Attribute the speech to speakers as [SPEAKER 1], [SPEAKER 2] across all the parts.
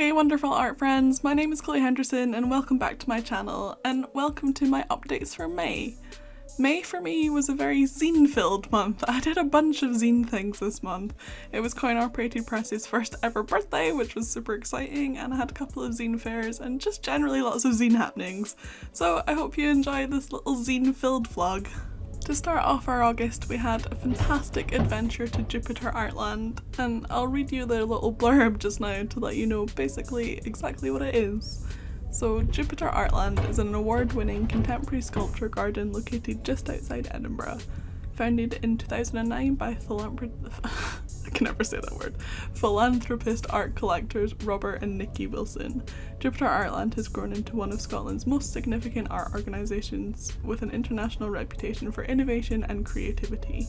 [SPEAKER 1] Hey wonderful art friends, my name is Chloe Henderson and welcome back to my channel and welcome to my updates for May. May for me was a very zine-filled month. I did a bunch of zine things this month. It was Coin Operated Press's first ever birthday, which was super exciting, and I had a couple of zine fairs and just generally lots of zine happenings. So I hope you enjoy this little zine-filled vlog. To start off our August, we had a fantastic adventure to Jupiter Artland, and I'll read you the little blurb just now to let you know basically exactly what it is. So Jupiter Artland is an award-winning contemporary sculpture garden located just outside Edinburgh. Founded in 2009 by philanthropist art collectors Robert and Nikki Wilson, Jupiter Artland has grown into one of Scotland's most significant art organisations with an international reputation for innovation and creativity.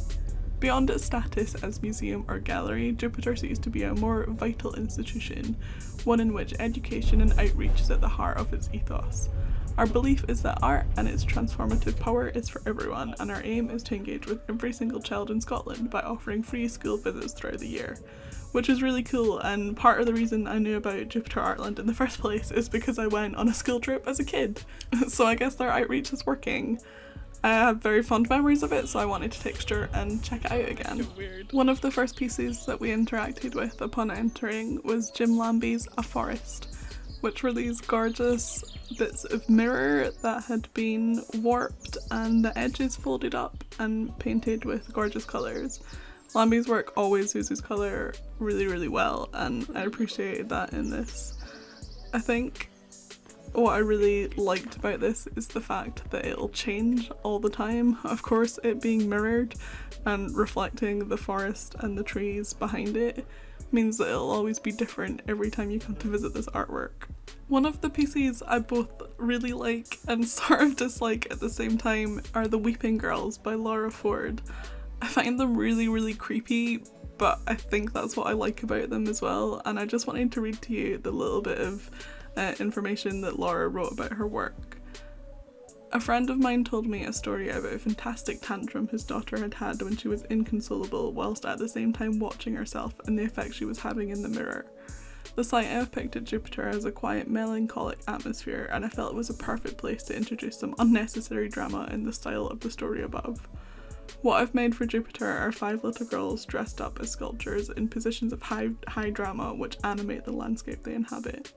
[SPEAKER 1] Beyond its status as museum or gallery, Jupiter seeks to be a more vital institution, one in which education and outreach is at the heart of its ethos. Our belief is that art and its transformative power is for everyone, and our aim is to engage with every single child in Scotland by offering free school visits throughout the year, which is really cool. And part of the reason I knew about Jupiter Artland in the first place is because I went on a school trip as a kid, so I guess their outreach is working. I have very fond memories of it, so I wanted to take Stuart and check it out again. One of the first pieces that we interacted with upon entering was Jim Lambie's A Forest, which were these gorgeous bits of mirror that had been warped and the edges folded up and painted with gorgeous colours. Lambie's work always uses colour really well, and I appreciated that in this. I think what I really liked about this is the fact that it'll change all the time. Of course, it being mirrored and reflecting the forest and the trees behind it means that it'll always be different every time you come to visit this artwork. One of the pieces I both really like and sort of dislike at the same time are the Weeping Girls by Laura Ford. I find them really creepy, but I think that's what I like about them as well, and I just wanted to read to you the little bit of information that Laura wrote about her work. A friend of mine told me a story about a fantastic tantrum his daughter had had when she was inconsolable whilst at the same time watching herself and the effect she was having in the mirror. The site I have picked at Jupiter has a quiet, melancholic atmosphere, and I felt it was a perfect place to introduce some unnecessary drama in the style of the story above. What I've made for Jupiter are 5 little girls dressed up as sculptures in positions of high drama which animate the landscape they inhabit.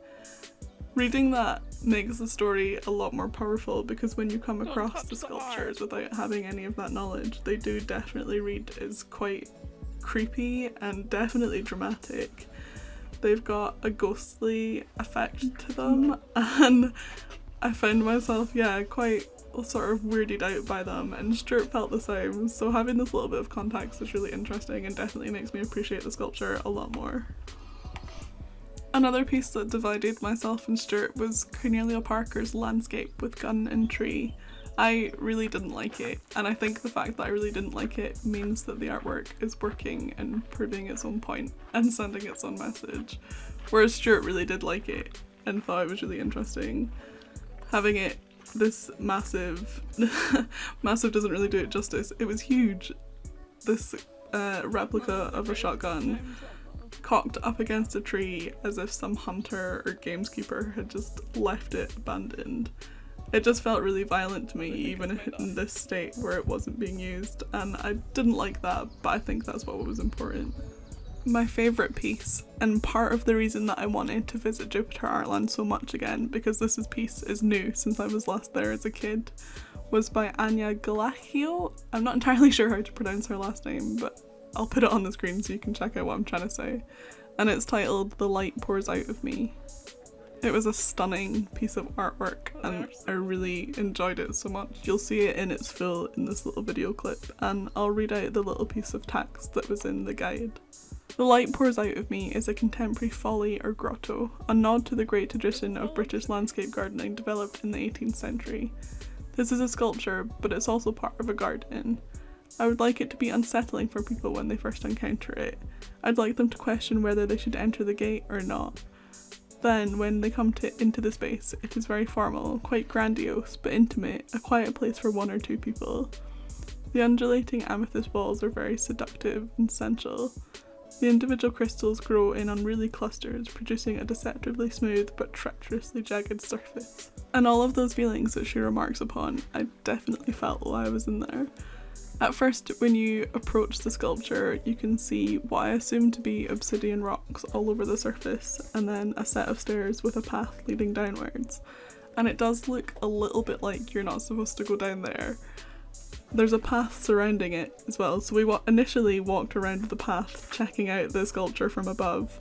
[SPEAKER 1] Reading that makes the story a lot more powerful, because when you come across the sculptures without having any of that knowledge, they do definitely read as quite creepy and definitely dramatic. They've got a ghostly effect to them, and I found myself, quite sort of weirded out by them, and Stuart felt the same, so having this little bit of context is really interesting and definitely makes me appreciate the sculpture a lot more. Another piece that divided myself and Stuart was Cornelia Parker's Landscape with Gun and Tree. I really didn't like it, and I think the fact that I really didn't like it means that the artwork is working and proving its own point and sending its own message, whereas Stuart really did like it and thought it was really interesting. Having it this massive doesn't really do it justice. It was huge. This replica of a shotgun cocked up against a tree as if some hunter or gameskeeper had just left it abandoned. It just felt really violent to me, even in this state where it wasn't being used, and I didn't like that, but I think that's what was important. My favourite piece, and part of the reason that I wanted to visit Jupiter Artland so much again, because this piece is new since I was last there as a kid, was by Anya Galachio. I'm not entirely sure how to pronounce her last name, but I'll put it on the screen so you can check out what I'm trying to say. And it's titled The Light Pours Out of Me. It was a stunning piece of artwork and I really enjoyed it so much. You'll see it in its full in this little video clip, and I'll read out the little piece of text that was in the guide. The Light Pours Out of Me is a contemporary folly or grotto, a nod to the great tradition of British landscape gardening developed in the 18th century. This is a sculpture, but it's also part of a garden. I would like it to be unsettling for people when they first encounter it. I'd like them to question whether they should enter the gate or not. Then, when they come into the space, it is very formal, quite grandiose, but intimate, a quiet place for 1 or 2 people. The undulating amethyst walls are very seductive and sensual. The individual crystals grow in unruly clusters, producing a deceptively smooth but treacherously jagged surface. And all of those feelings that she remarks upon, I definitely felt while I was in there. At first, when you approach the sculpture, you can see what I assume to be obsidian rocks all over the surface, and then a set of stairs with a path leading downwards. And it does look a little bit like you're not supposed to go down there. There's a path surrounding it as well, so we initially walked around the path checking out the sculpture from above,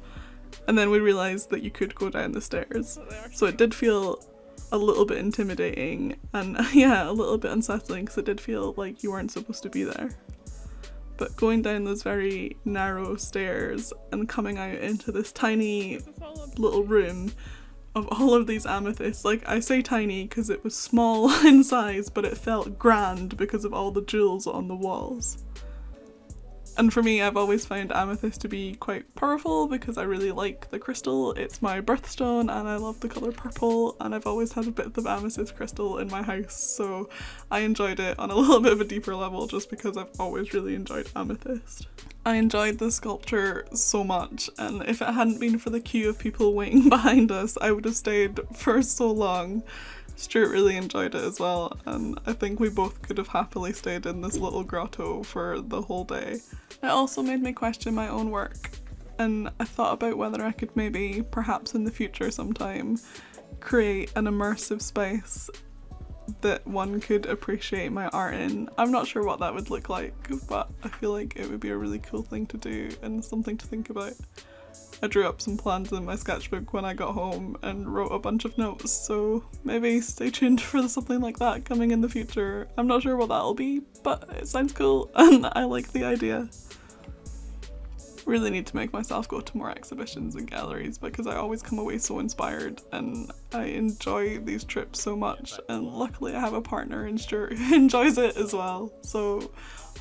[SPEAKER 1] and then we realised that you could go down the stairs. So it did feel a little bit intimidating and yeah, a little bit unsettling because it did feel like you weren't supposed to be there. But going down those very narrow stairs and coming out into this tiny little room of all of these amethysts, like I say tiny because it was small in size, but it felt grand because of all the jewels on the walls. And for me, I've always found amethyst to be quite powerful because I really like the crystal. It's my birthstone and I love the colour purple, and I've always had a bit of amethyst crystal in my house, so I enjoyed it on a little bit of a deeper level just because I've always really enjoyed amethyst. I enjoyed the sculpture so much, and if it hadn't been for the queue of people waiting behind us, I would have stayed for so long. Stuart really enjoyed it as well, and I think we both could have happily stayed in this little grotto for the whole day. It also made me question my own work, and I thought about whether I could maybe, perhaps in the future sometime, create an immersive space that one could appreciate my art in. I'm not sure what that would look like, but I feel like it would be a really cool thing to do and something to think about. I drew up some plans in my sketchbook when I got home and wrote a bunch of notes, so maybe stay tuned for something like that coming in the future. I'm not sure what that'll be, but it sounds cool and I like the idea. Really need to make myself go to more exhibitions and galleries because I always come away so inspired and I enjoy these trips so much, and luckily I have a partner in Stuart who enjoys it as well, so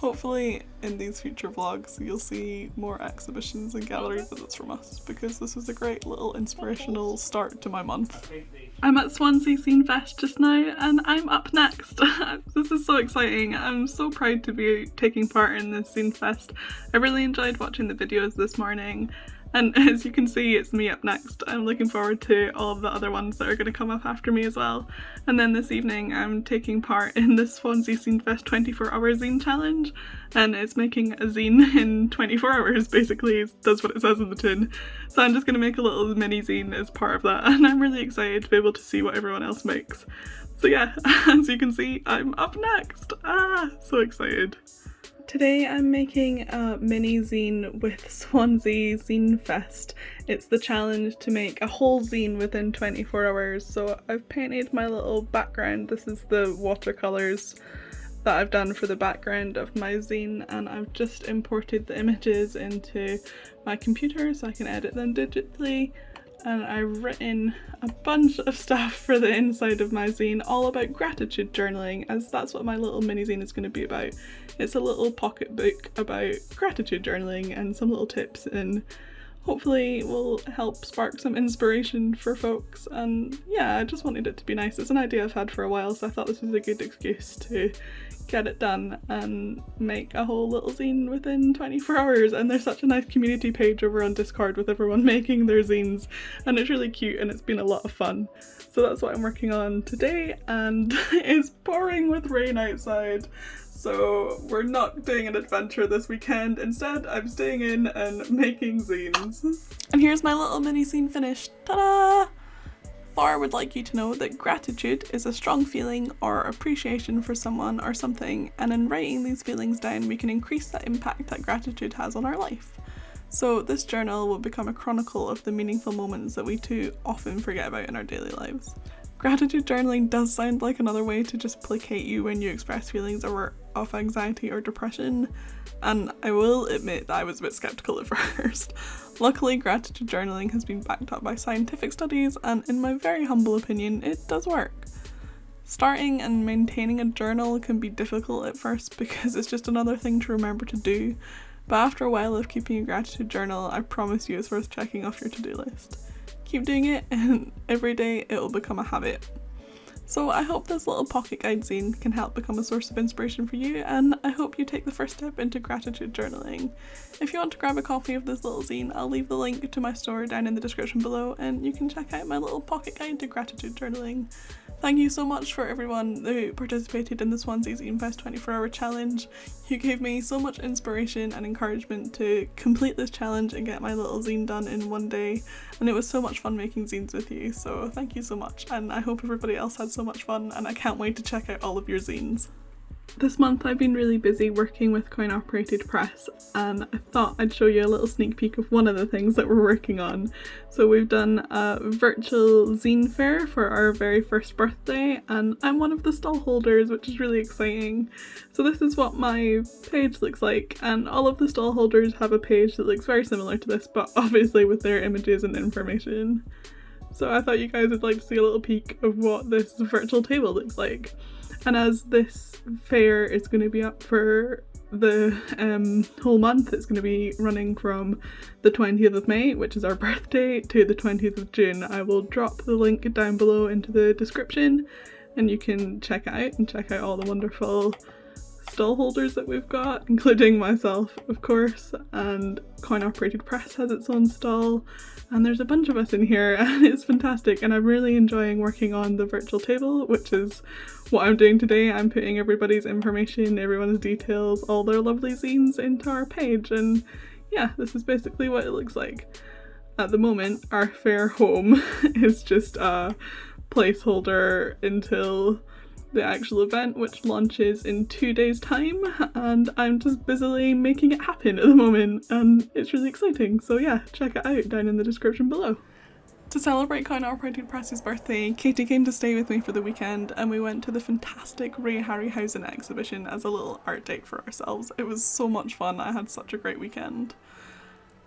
[SPEAKER 1] hopefully in these future vlogs you'll see more exhibitions and gallery visits from us because this is a great little inspirational start to my month. I'm at Swasea Zine Fest just now and I'm up next. This is so exciting. I'm so proud to be taking part in this Zine Fest. I really enjoyed watching the videos this morning, and as you can see, it's me up next. I'm looking forward to all of the other ones that are going to come up after me as well. And then this evening I'm taking part in the Swansea Zine Fest 24-hour zine challenge, and it's making a zine in 24 hours basically. That's what it says in the tin. So I'm just going to make a little mini zine as part of that, and I'm really excited to be able to see what everyone else makes. So yeah, as you can see, I'm up next. So excited. Today I'm making a mini zine with Swansea Zine Fest. It's the challenge to make a whole zine within 24 hours. So I've painted my little background. This is the watercolours that I've done for the background of my zine, and I've just imported the images into my computer so I can edit them digitally. And I've written a bunch of stuff for the inside of my zine, all about gratitude journaling, as that's what my little mini zine is going to be about. It's a little pocket book about gratitude journaling and some little tips, and hopefully will help spark some inspiration for folks. And yeah, I just wanted it to be nice. It's an idea I've had for a while, so I thought this was a good excuse to get it done and make a whole little zine within 24 hours. And there's such a nice community page over on Discord with everyone making their zines, and it's really cute and it's been a lot of fun. So that's what I'm working on today, and it's pouring with rain outside, so we're not doing an adventure this weekend. Instead, I'm staying in and making zines. And here's my little mini zine finished. Ta-da! Laura would like you to know that gratitude is a strong feeling or appreciation for someone or something, and in writing these feelings down we can increase the impact that gratitude has on our life. So this journal will become a chronicle of the meaningful moments that we too often forget about in our daily lives. Gratitude journaling does sound like another way to just placate you when you express feelings of anxiety or depression, and I will admit that I was a bit skeptical at first. Luckily, gratitude journaling has been backed up by scientific studies, and in my very humble opinion, it does work. Starting and maintaining a journal can be difficult at first because it's just another thing to remember to do, but after a while of keeping a gratitude journal, I promise you it's worth checking off your to-do list. Keep doing it, and every day it will become a habit. So I hope this little pocket guide zine can help become a source of inspiration for you, and I hope you take the first step into gratitude journaling. If you want to grab a copy of this little zine, I'll leave the link to my store down in the description below, and you can check out my little pocket guide to gratitude journaling. Thank you so much for everyone who participated in the Swasea Zine Fest 24-hour challenge. You gave me so much inspiration and encouragement to complete this challenge and get my little zine done in one day, and it was so much fun making zines with you, so thank you so much, and I hope everybody else had so much fun, and I can't wait to check out all of your zines. This month I've been really busy working with Coin Operated Press, and I thought I'd show you a little sneak peek of one of the things that we're working on. So we've done a virtual zine fair for our very first birthday, and I'm one of the stall holders, which is really exciting. So this is what my page looks like, and all of the stall holders have a page that looks very similar to this, but obviously with their images and information. So I thought you guys would like to see a little peek of what this virtual table looks like. And as this fair is going to be up for the whole month, it's going to be running from the 20th of May, which is our birthday, to the 20th of June. I will drop the link down below into the description, and you can check it out and check out all the wonderful stall holders that we've got, including myself of course, and Coin Operated Press has its own stall, and there's a bunch of us in here and it's fantastic, and I'm really enjoying working on the virtual table, which is what I'm doing today. I'm putting everybody's information, everyone's details, all their lovely zines into our page, and yeah, this is basically what it looks like. At the moment, our fair home is just a placeholder until the actual event, which launches in 2 days time, and I'm just busily making it happen at the moment, and it's really exciting. So yeah, check it out down in the description below. To celebrate Coin Operated Press's birthday, Katie came to stay with me for the weekend, and we went to the fantastic Ray Harryhausen exhibition as a little art date for ourselves. It was so much fun. I had such a great weekend.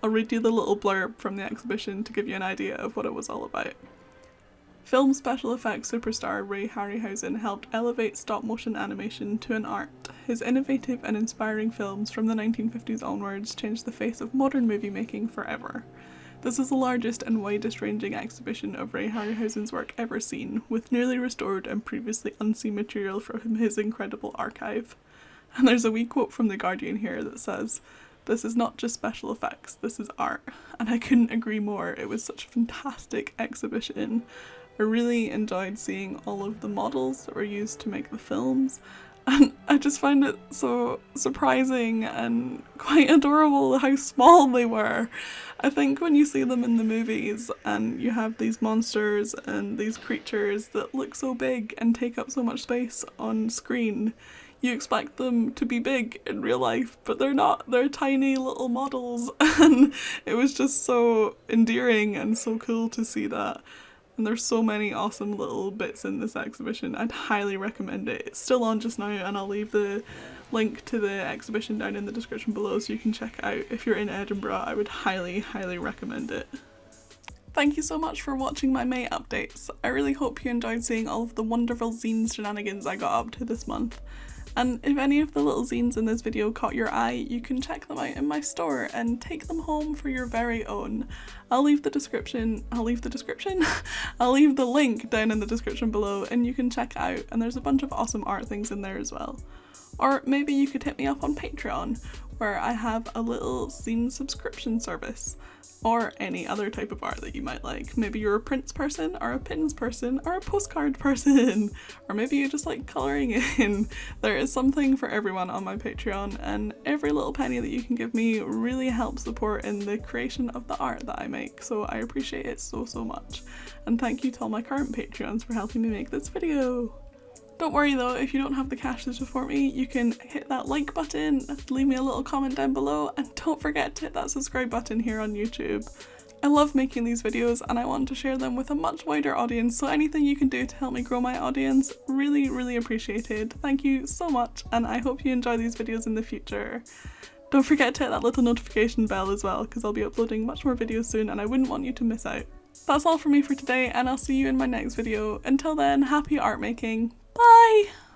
[SPEAKER 1] I'll read you the little blurb from the exhibition to give you an idea of what it was all about. Film special effects superstar Ray Harryhausen helped elevate stop-motion animation to an art. His innovative and inspiring films from the 1950s onwards changed the face of modern movie making forever. This is the largest and widest-ranging exhibition of Ray Harryhausen's work ever seen, with newly restored and previously unseen material from his incredible archive. And there's a wee quote from The Guardian here that says, "This is not just special effects, this is art." And I couldn't agree more. It was such a fantastic exhibition. I really enjoyed seeing all of the models that were used to make the films, and I just find it so surprising and quite adorable how small they were. I think when you see them in the movies and you have these monsters and these creatures that look so big and take up so much space on screen, you expect them to be big in real life, but they're not. They're tiny little models, and it was just so endearing and so cool to see that. And there's so many awesome little bits in this exhibition. I'd highly recommend it. It's still on just now, and I'll leave the link to the exhibition down in the description below so you can check it out. If you're in Edinburgh, I would highly, highly recommend it. Thank you so much for watching my May updates. I really hope you enjoyed seeing all of the wonderful zine shenanigans I got up to this month. And if any of the little zines in this video caught your eye, you can check them out in my store and take them home for your very own. I'll leave the link down in the description below, and you can check it out, and there's a bunch of awesome art things in there as well. Or maybe you could hit me up on Patreon, where I have a little zine subscription service, or any other type of art that you might like. Maybe you're a prints person, or a pins person, or a postcard person, or maybe you just like colouring in. There is something for everyone on my Patreon, and every little penny that you can give me really helps support in the creation of the art that I make, so I appreciate it so much. And thank you to all my current Patreons for helping me make this video. Don't worry though, if you don't have the cash to support me, you can hit that like button, leave me a little comment down below, and don't forget to hit that subscribe button here on YouTube. I love making these videos and I want to share them with a much wider audience, so anything you can do to help me grow my audience, really appreciated. Thank you so much, and I hope you enjoy these videos in the future. Don't forget to hit that little notification bell as well, because I'll be uploading much more videos soon and I wouldn't want you to miss out. That's all from me for today, and I'll see you in my next video. Until then, happy art making. Bye!